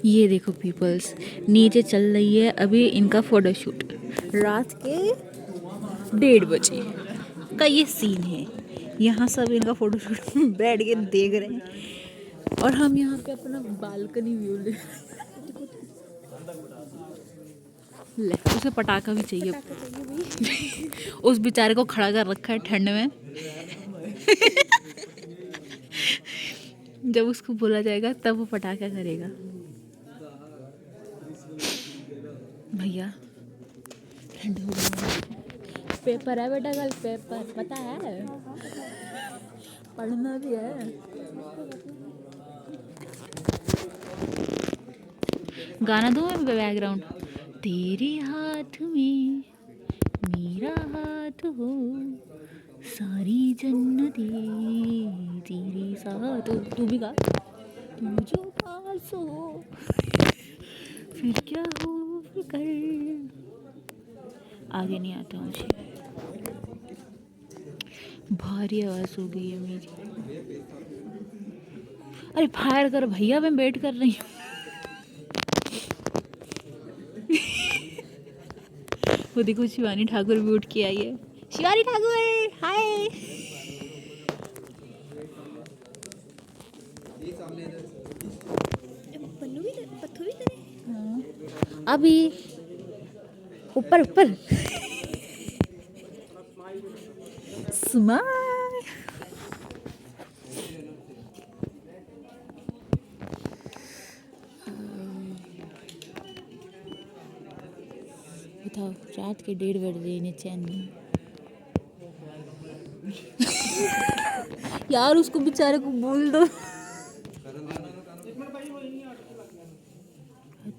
ये देखो पीपल्स, नीचे चल रही है अभी इनका फोटोशूट। रात के 1:30 बजे का ये सीन है। यहाँ सब इनका फोटोशूट बैठ के देख रहे हैं और हम यहाँ पे अपना बालकनी व्यू ले उसे पटाखा भी चाहिए। उस बेचारे को खड़ा कर रखा है ठंड में। जब उसको बोला जाएगा तब वो पटाखा करेगा। भैया ठंड हो गई। पेपर है बेटा, कल पेपर पता है, पढ़ना भी है। गाना दो मैं बैकग्राउंड। तेरे हाथ में मेरा हाथ हो, सारी जन्नतें तेरे साथ हो। तू भी गा। तू जो पास हो फिर क्या हो फिकर। आगे नहीं आता मुझे, भारी आवाज हो गई है मेरी। अरे फायर कर भैया, मैं वेट कर रही हूँ। वो देखो शिवानी ठाकुर भी उठ के आई है। शिवानी ठाकुर हाय। अभी ऊपर ऊपर स्माइल। बताओ रात के 1:30 बजे इन्हें चैन नहीं। यार उसको बेचारे को बोल दो।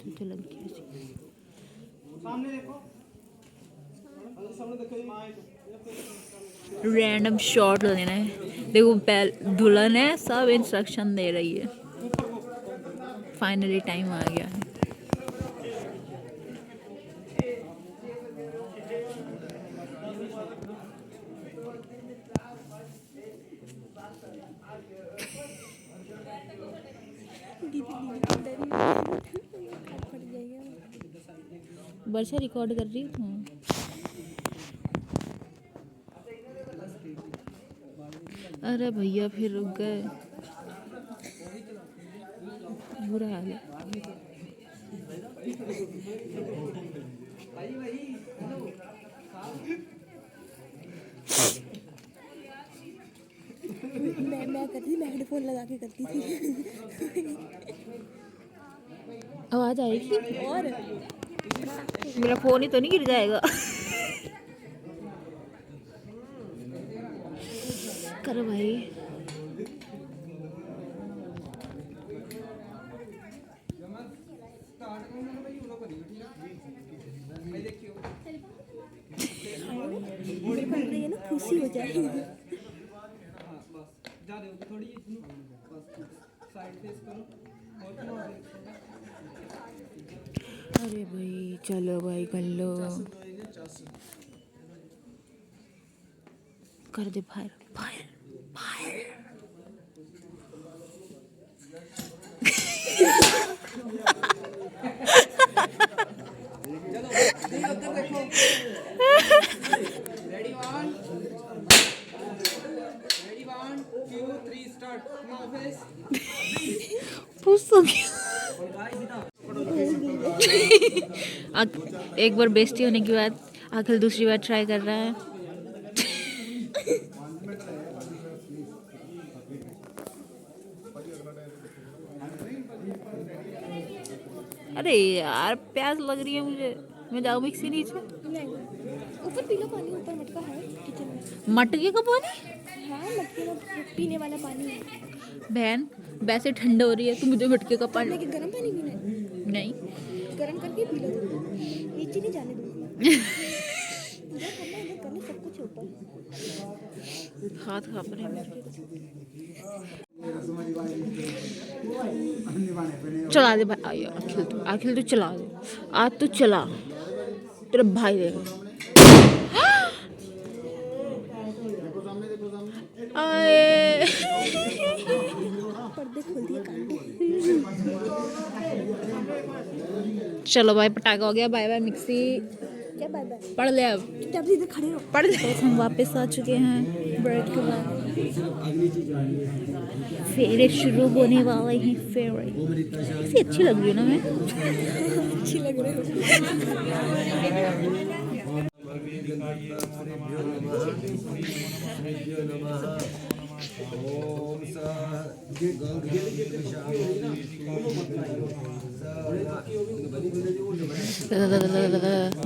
तो लग रैंडम शॉट लेना है। देखो दुल्हन है, सब इंस्ट्रक्शन दे रही है। फाइनली टाइम आ गया है। वर्षा रिकॉर्ड कर रही हूँ। अरे भैया फिर रुक गए, बुरा हाल है। मैं करती थी, मैं हेडफोन लगा के करती थी। आवाज आएगी और मेरा फोन ही तो नहीं गिर जाएगा। करो भाई। ये ना खुशी हो जाएगी। अरे भाई चलो भाई कर लो, कर they fire fire fire. Ready, 1, 2, 3, start. एक बार बेइज्जती होने के बाद अखिल दूसरी बार ट्राई कर रहा है। अरे यार प्यास लग रही है मुझे, मैं जाऊँ मिक्सी नीचे। ऊपर पी लो पानी, ऊपर मटका है किचन में। मटके का पानी? हाँ मटके का पीने वाला पानी है। बहन वैसे ठंड हो रही है, तू मुझे मटके का पानी। लेकिन गर्म पानी पीना है? नहीं गर्म करके पी लो, नीचे नहीं जाने दो। इधर ठंडा इधर गर्म, सब कुछ ऊपर। हाथ कांप रहे हैं मेरे। चला दे भाई, आखिल तू चला दे, आज तू चला, तेरा भाई देगा। आए पर्दे खोल दिए कान के। चलो भाई पटाखा हो गया, बाय बाय मिक्सी। क्या बाय बाय, पढ़ ले अब, जब इधर खड़े रहो। पढ़ ले। तो हम वापस आ चुके हैं ब्रेक के बाद। फेरे शुरू होने वाले हैं, फेरे ऐसी अच्छी लग रही है ना मैं। अच्छी लग रही हो।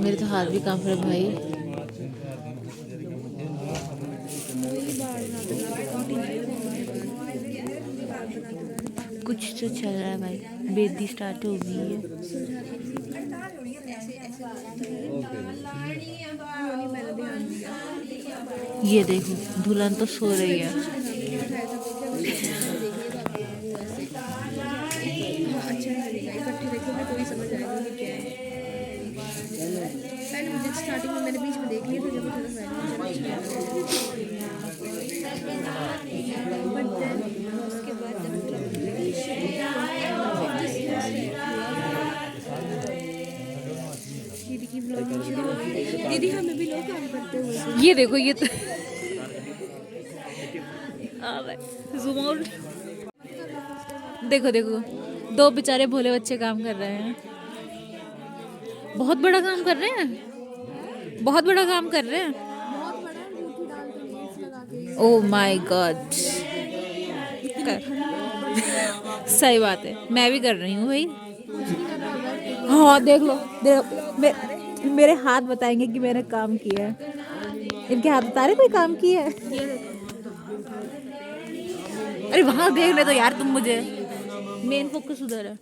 मेरे तो हाथ भी कांप रहे भाई। कुछ तो चल रहा है भाई, बेदी स्टार्ट हो गई है। ये देखो दुल्हन तो सो रही है। अच्छा लगेगा, इकट्ठे देखोगे तो ही समझ आएगा कि क्या है। मैंने मुझे स्टार्टिंग में मैंने बीच में देख लिया था जब थोड़ा उसके बाद दीदी की ब्लॉगिंग शुरू हो गई। दीदी हमें भी लोग काम करते हुए ये देखो ये तो ज़ूम आउट। देखो देखो दो बेचारे भोले बच्चे काम कर रहे हैं, बहुत बड़ा काम कर रहे हैं, बहुत बड़ा काम कर रहे हैं। बहुत बड़ा अंगूठी डाल के लीड्स लगा के। ओह माय गॉड, सही बात है, मैं भी कर रही हूँ भाई। हाँ देख लो, मेरे हाथ बताएंगे कि मैंने काम किया है। इनके हाथ बता रहे कोई काम किया है। अरे वहाँ देख ले तो यार तुम मुझे, मेन फोकस उधर है।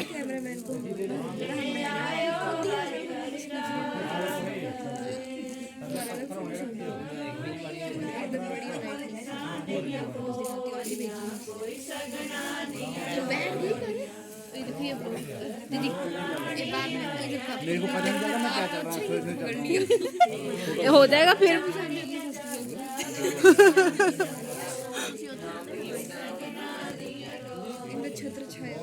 कैमरामैन को दीदी मेरे को पता नहीं चला मैं क्या कर रहा हूँ। हो जाएगा फिर। छत्र छाया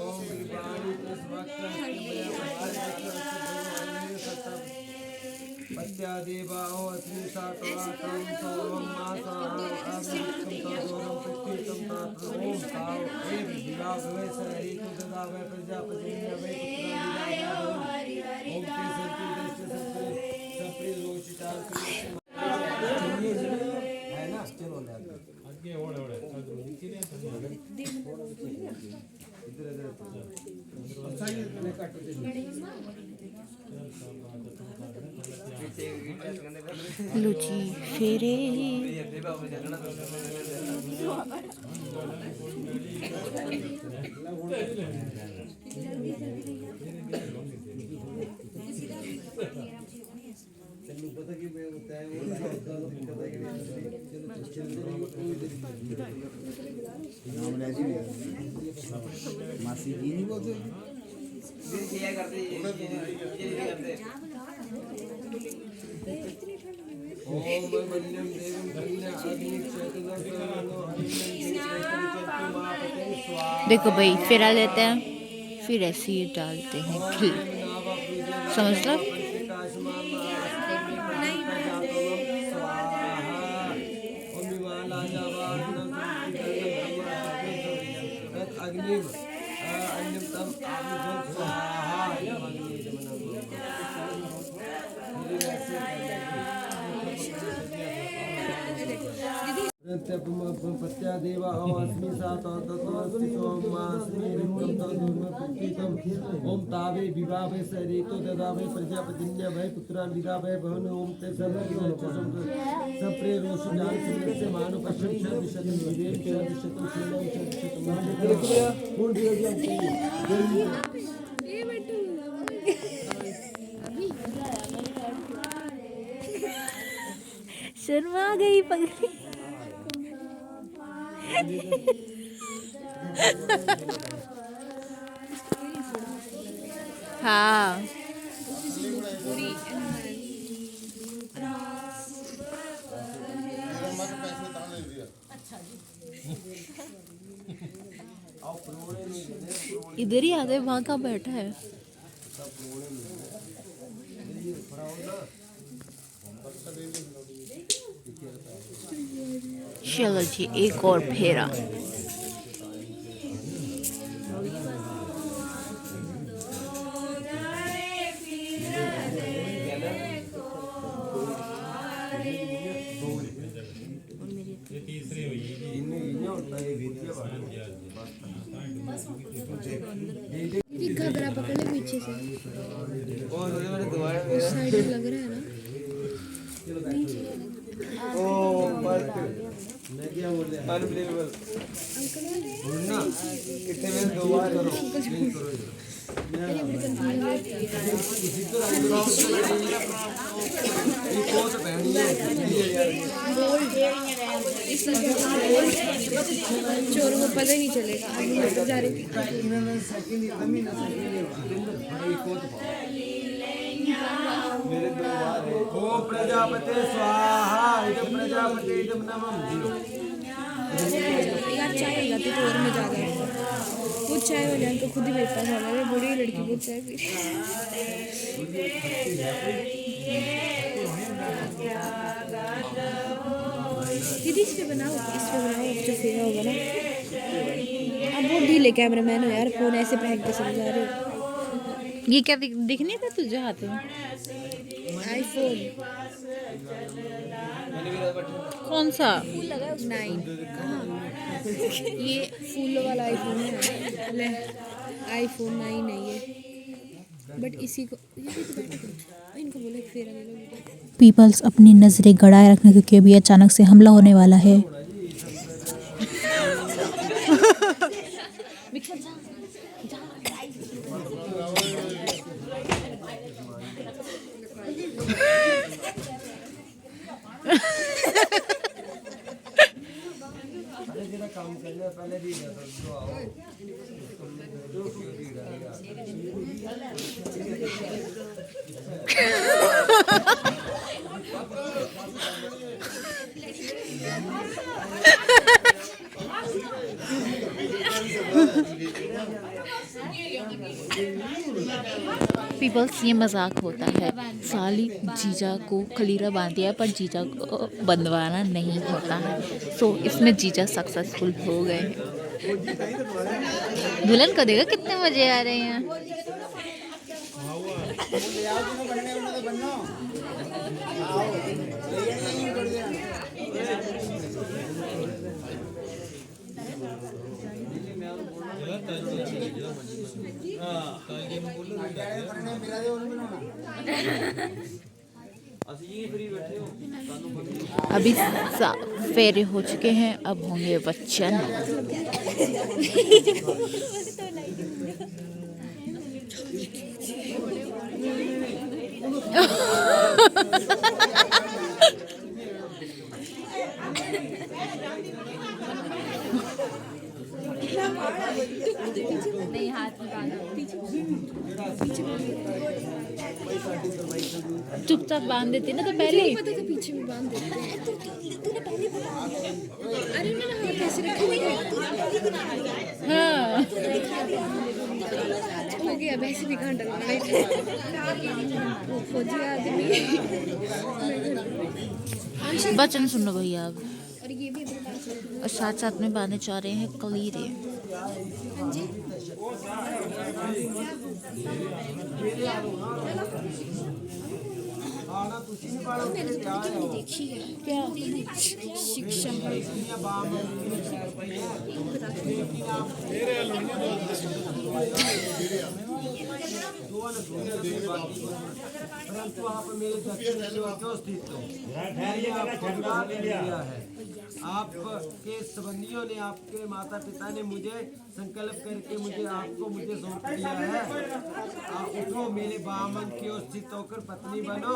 लुची फेरे मासी जी नहीं बोलते। देखो भाई फेरा लेते हैं फिर ऐसे ही डालते हैं घी, समझ लो। प्रत्यादेवा अस्मि सातस्मि सोमास्मि रिक्तं तदुर्मकृतितं ओम तावे विवावे सरितो ददावे प्रजापतिन्य भय पुत्रान् विदावे भवन ओम ते सर्वज्ञ सप्रे रोषि जान से मानो पश्चिम दिशत विदेव के दिशत सुनो शत पूर्ण शर्मा गई पगली। हाँ इधर ही आते, वहाँ का बैठा है। चलो जी, एक और फेरा। दीदी घबरा पकड़ ले पीछे से। उस साइड में लग रहा है ना। अनबिलीवेबल। कितने में 2 बार करो। चोरों को पता ही नहीं चलेगा। जा रही ओम प्रजापते स्वाहा इदं प्रजापते इदं नमः। यार चाय लगाती तो और मजा आ जाएगा। वो चाय वाले अंकल खुद ही मेरे पास आ गए, बड़ी लड़की को चाय पी। दीदी इस पे बनाओ जो फेरा होगा ना। अब वो ढीले कैमरामैन हो यार, फोन ऐसे फेंक के चले जा रहे हो। ये क्या दिखने था तुझे हाथ में? आईफोन कौन सा? 9 कहाँ? ये फूलों वाला आईफोन है। ले आईफोन 9 है ये। बट इसी को ये भी तो बैठो, इनको बोले फेरा ले लो। पीपल्स अपनी नज़रें गड़ाए रखना, क्योंकि अभी अचानक से हमला होने वाला है। काम करने पहले भी तो आओ। पीपल्स, ये मजाक होता है। साली जीजा को खलीरा बांध दिया पर जीजा को बंधवाना नहीं होता है। सो इसमें जीजा सक्सेसफुल हो गए हैं। दुल्हन को देखो कितने मजे आ रहे हैं। अभी फेरे हो चुके हैं, अब होंगे वचन। नहीं हाथ चुपचाप बांध देते ना तो पहले ही। पता था पीछे में बांध देते हैं। तूने पहले बता दिया। अरे मैंने हाथ ऐसे रखे हुए हैं। हाँ, हो गया वैसे भी घंटा लगा वो फौजी आदमी। वचन सुनो भैया अब। और ये भी अपने पास रखो। और साथ साथ में बांधने चाह रहे हैं कलीरे। हाँ जी मैंने तो कभी देखी है। क्या शिक्षा परंतु आप मेरे दक्षिण क्यों स्थित हो? मैंने आपको दान दिया है। आपके संबंधियों ने, आपके माता पिता ने मुझे संकल्प करके मुझे सौंप दिया है। आप उठो, मेरे बामन की ओर स्थित होकर पत्नी बनो।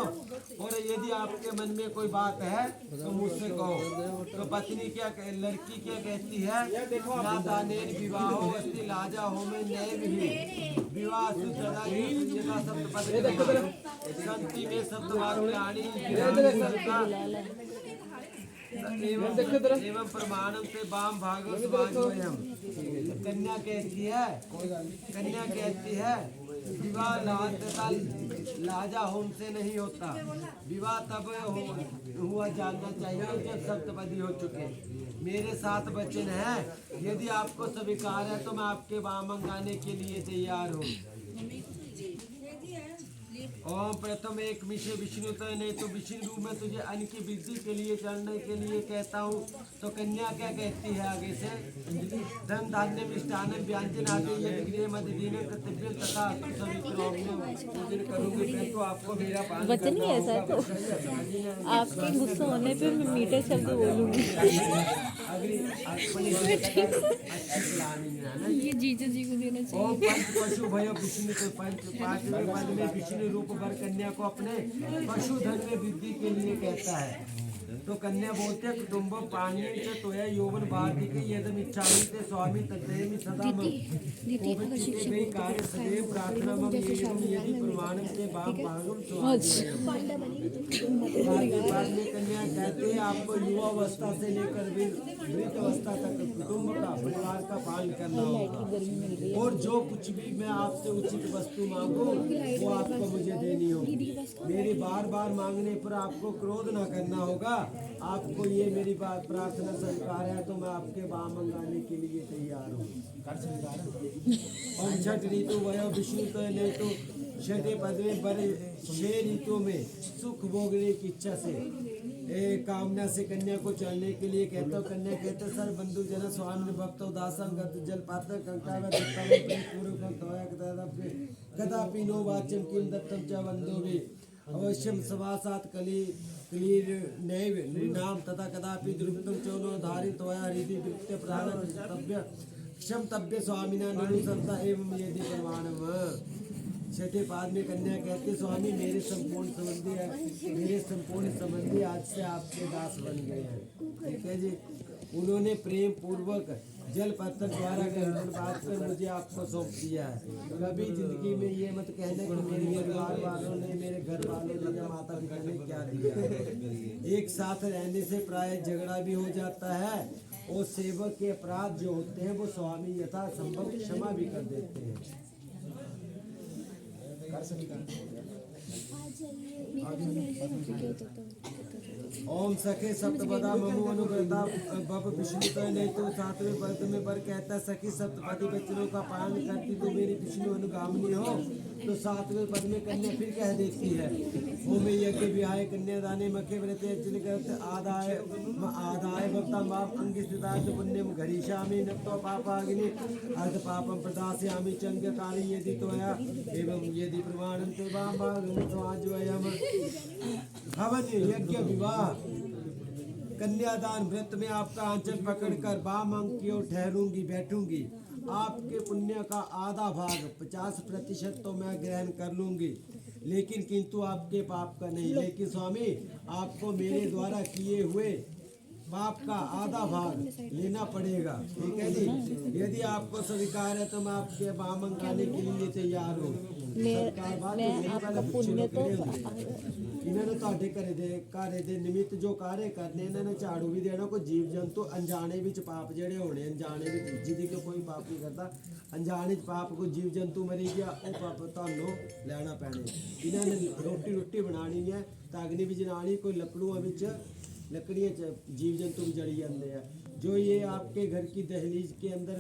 और यदि आपके मन में कोई बात है तो मुझसे कहो। तो पत्नी क्या लड़की क्या कहती है? ना दानेन विवाहो वस्ति लाजा हो में नए भी विवाह सुचना की शब्द पद संति में शब्द वाक्याणी एवं प्रमाणम से वाम भागो समाजोयम। कन्या कहती है विवाह लाजा होम से नहीं होता, विवाह तब हुआ जानना चाहिए जब सप्तपदी हो चुके। मेरे 7 वचन हैं, यदि आपको स्वीकार है तो मैं आपके वाम मंगाने के लिए तैयार हूँ। ओम प्रथम एक मिश्र विष्णु तो नहीं तो विष्णु रूप में तुझे अन्न की वृद्धि के लिए चढ़ने के लिए कहता हूँ। तो कन्या क्या कहती है आगे से, धन धान्य मिष्टान व्यंजन आदि गृह मध्य दिन कर्तव्य तथा सभी पूजन करूंगी, परंतु आपको मेरा पालन वचन ही ऐसा है तो आपके गुस्सा होने पे मैं मीठे शब्द बोलूंगी। ये जीजा जी को देना चाहिए। ओम पंच पशु भयो विष्णु तो पांचवें पद में विष्णु रूप भर कन्या को अपने पशुधन में वृद्धि के लिए कहता है। तो कन्या बोलते हैं कुटुंब पानी से तोया यौवन भारती के यदम इच्छामि ते स्वामी तदेव सदा मम कार्य सदैव प्रार्थना मम यदि प्रमाणम के बाम भागम बाद में कन्या कहते हैं आपको युवा अवस्था से लेकर वृद्ध अवस्था तक कुटुंब का परिवार का पालन करना होगा, और जो कुछ भी मैं आपसे उचित वस्तु मांगू वो आपको मुझे देनी होगी। मेरी बार बार मांगने पर आपको क्रोध न करना होगा। आपको ये मेरी बात प्रार्थना स्वीकार है तो मैं आपके वाम मंगाने के लिए तैयार हूँ। और छठ ऋतु वह विष्णु तो नहीं तो छठे पद में बड़े 6 ऋतुओं में सुख भोगने की इच्छा से कामना से कन्या को चढ़ने के लिए कहता हूँ। कन्या कहते सर बंधु जन स्वामी भक्त दासम गत जल पात्र कंका कदापि नो वाच्यम किम दत्तम च बंधु भी अवश्यम सवासात क्लीर नैव नाम तथा कदापि दुर्वृत्तम चोनो धारित होया रीति वृत्य प्राण तब्य क्षमतव्य स्वामिना निरुसंता एवं यदि प्रमाणम। छठे पाद में कन्या कहते स्वामी मेरे संपूर्ण संबंधी आज से आपके दास बन गए हैं। ठीक है जी। उन्होंने प्रेम पूर्वक जल पत्थर द्वारा ग्रहण बात कर मुझे आपको सौंप दिया है। कभी जिंदगी में ये मत कहना कि मेरे परिवार वालों ने मेरे घर वालों ने या माता पिता ने क्या दिया। एक साथ रहने से प्राय झगड़ा भी हो जाता है और सेवक के अपराध जो होते हैं वो स्वामी यथा संभव क्षमा भी कर देते हैं। ओम सखे सप्तपदा ममु अनुव्रता बब विष्णु नहीं तो 7वें पद में बर कहता है सखी सप्तपदी वचनों का पालन करती तो मेरी विष्णु अनुगामिनी हो। तो 7वें पद में कन्या फिर कह देती है ओ में यज्ञ विहाय कन्यादाने मखे व्रत अर्चन करते आदाय भक्ता माप अंग स्थितार्थ पुण्यम घरीशामि न तो पापाग्नि अर्ध पापम प्रदास्यामि चंग काली यदि तोया एवं यदि प्रमाणं ते वाम भागम समाजवयम। हवन यज्ञ विवाह कन्यादान व्रत में आपका आंचल पकड़कर वाम अंग की ओर ठहरूंगी बैठूंगी। आपके पुण्य का आधा भाग 50% तो मैं ग्रहण कर लूंगी, लेकिन किंतु आपके पाप का नहीं। लेकिन स्वामी आपको मेरे द्वारा किए हुए पाप का आधा भाग लेना पड़ेगा। ठीक है जी। यदि आपको स्वीकार है तो मैं आपके वाम मंगाने के लिए तैयार हूँ। इन्होंने ਤੁਹਾਡੇ ਘਰੇ ਦੇ ਨਿमित्त जो कार्य करने ਇਹਨਾਂ ਨੇ ਝਾੜੂ भी देना। कोई जीव जंतु अनजाने ਵਿੱਚ पाप ਜਿਹੜੇ ਹੋਣੇ अनजाने ਵਿੱਚ ਜਿਹਦੀ ਕੋਈ ਪਾਪ ਨਹੀਂ ਕਰਦਾ अनजाने ਚ पाप कोई जीव जंतु मरी गया ਉਹ ਪਾਪ ਤੁਹਾਨੂੰ ਲੈਣਾ ਪੈਣੇ। ਇਹਨਾਂ ਨੇ ਰੋਟੀ ਬਣਾਣੀ है ਤਾਂ अग्नि भी जलानी। कोई लकड़ियों ਵਿੱਚ लकड़ियाँ जीव जंतु भी जड़ी जाते हैं। जो ये आपके घर की दहलीज के अंदर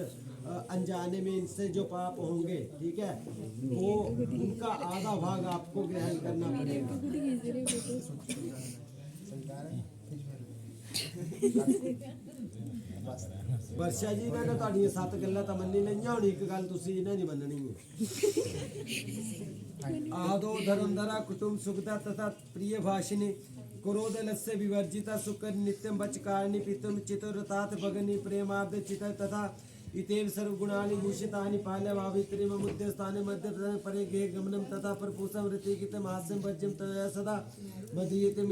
अनजाने में इनसे जो पाप होंगे ठीक है वो उनका आधा भाग आपको ग्रहण करना पड़ेगा। वर्षा जी मैंने ਤੁਹਾਡੀਆਂ 7 ਗੱਲਾਂ ਤਾਂ ਮੰਨੀ ਲਈਆਂ, ਹੁਣ ਇੱਕ ਗੱਲ ਤੁਸੀਂ ਇਹਨਾਂ ਦੀ ਮੰਨਣੀ है। आदो धर्मधरा कुटुंब सुखदा तथा प्रिय भाषिनी क्रोध लस्य विवर्जिता सुकर नित्यम बचकारणी पितुम चितुरतात भगनी प्रेमार्थ चित तथा इतेव सर्वगुणानि भूषितानि पाल्यभावित्रिम मुद्यस्थाने मध्य परे गे गमनम तथा परपूषम ऋतिकितम हास्यम वज्रम तया सदा मदीयतम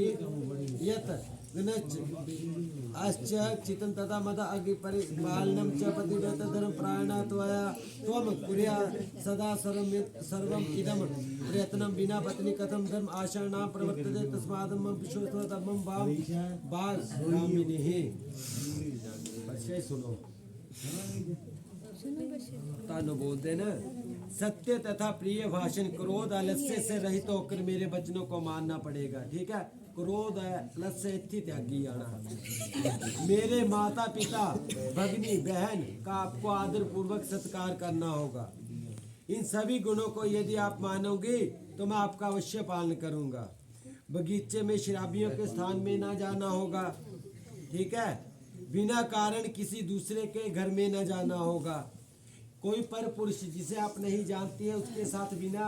यत अश्च चितं तथा मद अग्निपरिपालनं च पतिव्रत धर्म प्रायणा त्वया त्वं कुर्या सदा सर्वम इदं प्रयत्नं विना पत्नी कथं धर्म आचरणा प्रवर्तते तस्मात् मम विश्वस्तमं भागामिनीः। बच्चे सुनो तानो बोलते ना, सत्य तथा प्रिय भाषण, क्रोध आलस्य से रहित होकर मेरे वचनों को मानना पड़ेगा। ठीक है, क्रोध आलस्य इत्थि त्यागी जाना। मेरे माता पिता भगिनी बहन का आपको आदर पूर्वक सत्कार करना होगा। इन सभी गुणों को यदि आप मानोगे तो मैं आपका अवश्य पालन करूंगा। बगीचे में शराबियों के स्थान में ना जाना होगा। ठीक है, बिना कारण किसी दूसरे के घर में न जाना होगा। कोई पर पुरुष जिसे आप नहीं जानती है उसके साथ बिना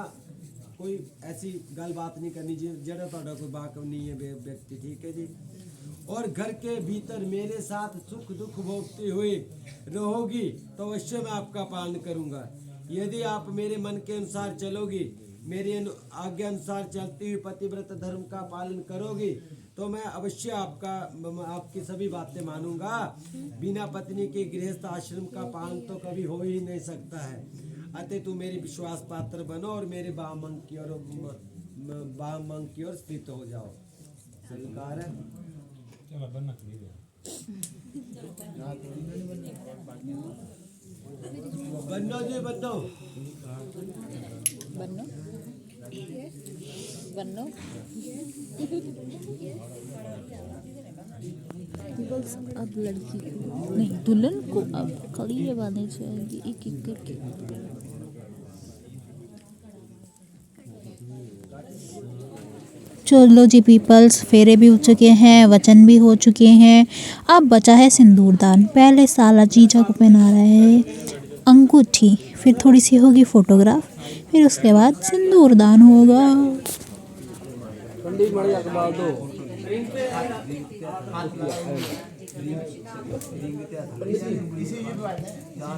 कोई ऐसी गल बात नहीं करनी जड़ा ਤੁਹਾਡਾ कोई बाकव नहीं है व्यक्ति। ठीक है जी। और घर के भीतर मेरे साथ सुख दुख भोगते हुए रहोगी तो अवश्य मैं आपका पालन करूंगा। यदि आप मेरे मन के अनुसार चलोगी, मेरे आज्ञा अनुसार चलती हुई पतिव्रत धर्म का पालन करोगी तो मैं अवश्य आपकी सभी बातें मानूंगा। बिना पत्नी के गृहस्थ आश्रम का पालन तो कभी हो ही नहीं सकता है। अतः तू मेरे विश्वास पात्र बनो और मेरे बाम अंग की ओर स्थित हो जाओ। स्वीकार है। बनो जी बनो। बनो बनो। बस अब लड़की को नहीं, दुल्हन को अब कलीरे बांधने चाहिए एक एक करके। चलो जी पीपल्स, फेरे भी हो चुके हैं, वचन भी हो चुके हैं, अब बचा है सिंदूरदान। पहले साला जीजा को पहना रहा है अंगूठी, फिर थोड़ी सी होगी फोटोग्राफ, फिर उसके बाद सिंदूरदान होगा।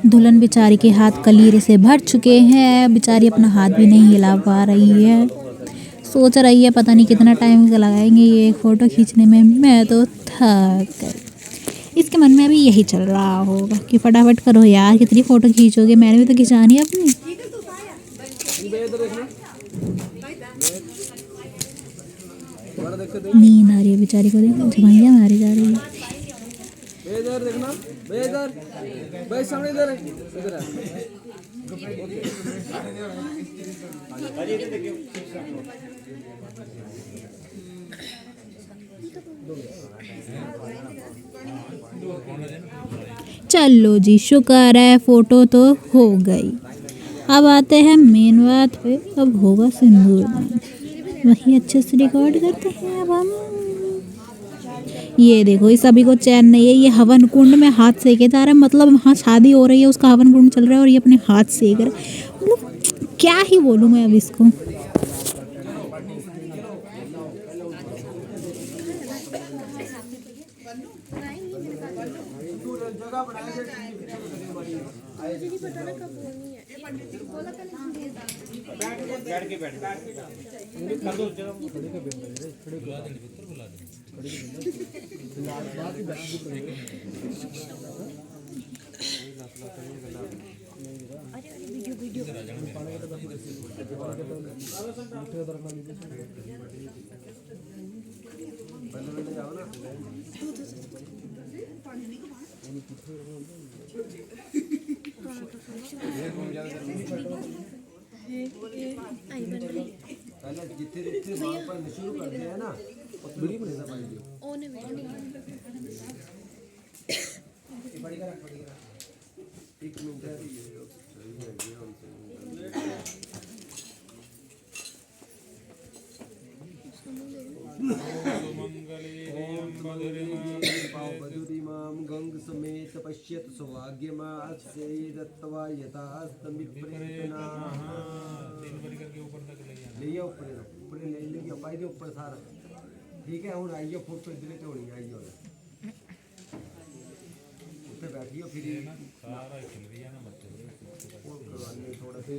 दुल्हन बेचारी के हाथ कलीरे से भर चुके हैं, बेचारी अपना हाथ भी नहीं हिला पा रही है। सोच रही है पता नहीं कितना टाइम लगाएंगे ये फ़ोटो खींचने में, मैं तो थक गई। इसके मन में अभी यही चल रहा होगा कि फटाफट करो यार, कितनी फ़ोटो खींचोगे, मैंने भी तो खिंचानी है अपनी। नींद आ रही है बेचारी को, देखो झमाइयाँ मारी जा रही है। इधर देखना, इधर भाई सामने इधर इधर चलो जी, शुक्र है फ़ोटो तो हो गई। अब आते हैं मेन बात पे, अब होगा सिंदूरदान। वही अच्छे से रिकॉर्ड करते हैं अब हम। ये देखो, इस अभी को चैन नहीं है, ये हवन कुंड में हाथ सेके जा रहा है, मतलब वहाँ शादी हो रही है, उसका हवन कुंड चल रहा है और ये अपने हाथ सेक रहा है। मतलब क्या ही बोलूँ मैं अब इसको। पहले जितने जितने वहाँ पर शुरू कर दिया ना बड़ी बड़ी दवाई दी ओने वीडियो एक मिनट है। बधुरिमां गंग समेत पश्यत सौभाग्यमास्ये दत्त्वा यथास्तमिप्रेतना ले ऊपर ले लिया पाई दे ऊपर सारा। ठीक है, हुण आइयो फोटो इधर ते होनी आइयो उत्ते बैठियो फिर सारा खिल रही है ना बच्चे थोड़ा से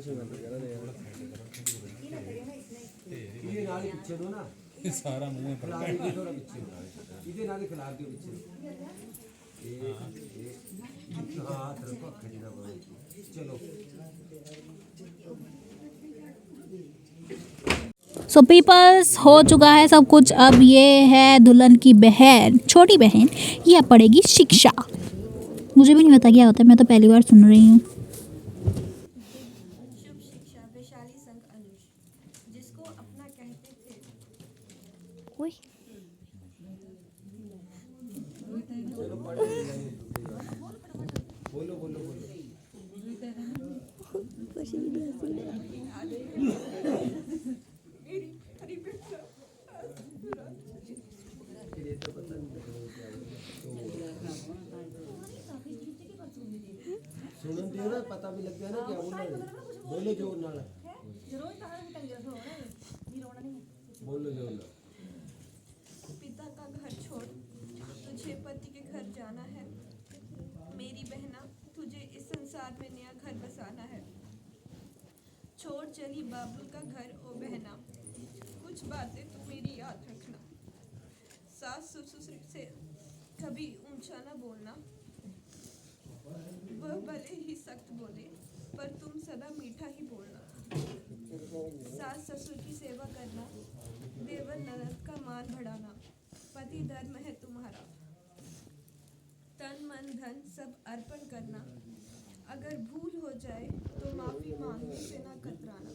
ये नाल पीछे दो ना सारा मुंह में पड़ खिलाड़ी भी थोड़ा पीछे इधर नाले खिला दियो पीछे हाँ हाथ रखो खड़ी ना बोलो चलो सो पीपल्स हो चुका है सब कुछ। अब ये है दुल्हन की बहन, छोटी बहन, ये अब पढ़ेगी शिक्षा। मुझे भी नहीं पता क्या होता है, मैं तो पहली बार सुन रही हूँ। शुभ शिक्षा वैशाली संघ अनुज, जिसको अपना कहते थे। बोलो बोलो बोलो सुनन दियो ना पता भी लग गया ना क्या बोल रहे बोलो जोर नाल बोलो जोर नाल पिता का घर छोड़ तुझे पति के घर जाना है। मेरी बहना तुझे इस संसार में नया घर बसाना है। छोड़ चली बाबुल का घर ओ बहना, कुछ बातें तो मेरी याद रखना। सास ससुर से कभी ऊंचा ना बोलना, वह भले ही सख्त बोले पर तुम सदा मीठा ही बोलना। सास ससुर की सेवा करना, देवर ननद का मान बढ़ाना, पति धर्म है तुम्हारा। तन मन धन सब अर्पण करना, अगर भूल हो जाए तो माफी मांगने से ना कतराना।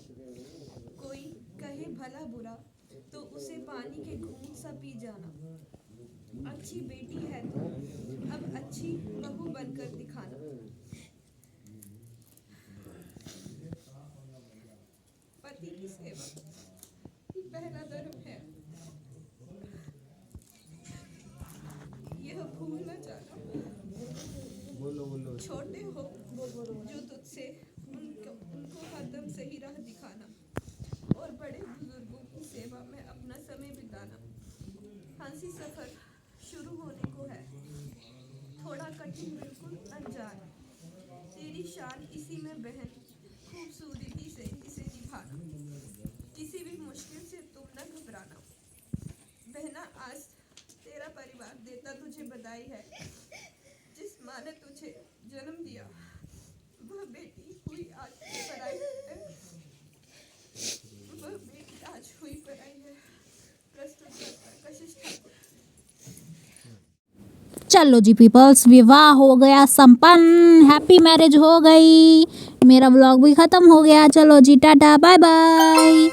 कोई कहे भला बुरा तो उसे पानी के घूंट सा पी जाना। अच्छी बेटी है तो अब अच्छी बहू बनकर दिखाना। पति की सेवा ही पहला धर्म है, यह भूल न जाना। बोलो बोलो छोटे हो जो तुझसे उनको हरदम सही राह दिखाना, और बड़े बुजुर्गों की सेवा में अपना समय बिताना। हंसी सफर शुरू होने को है, थोड़ा कठिन बिल्कुल अनजान। तेरी शान इसी में बहन, खूबसूरती से इसे निभाना। किसी भी मुश्किल से तुम न घबराना। बहना आज तेरा परिवार देता तुझे बधाई है। जिस माँ ने तुझे जन्म दिया वह बेटी हुई आज पराई है। वह बेटी आज हुई पराई है। प्रस्तुत करता कशिश ठाकुर। चलो जी पीपल्स, विवाह हो गया संपन्न, हैप्पी मैरिज हो गई, मेरा व्लॉग भी ख़त्म हो गया। चलो जी टाटा बाय बाय।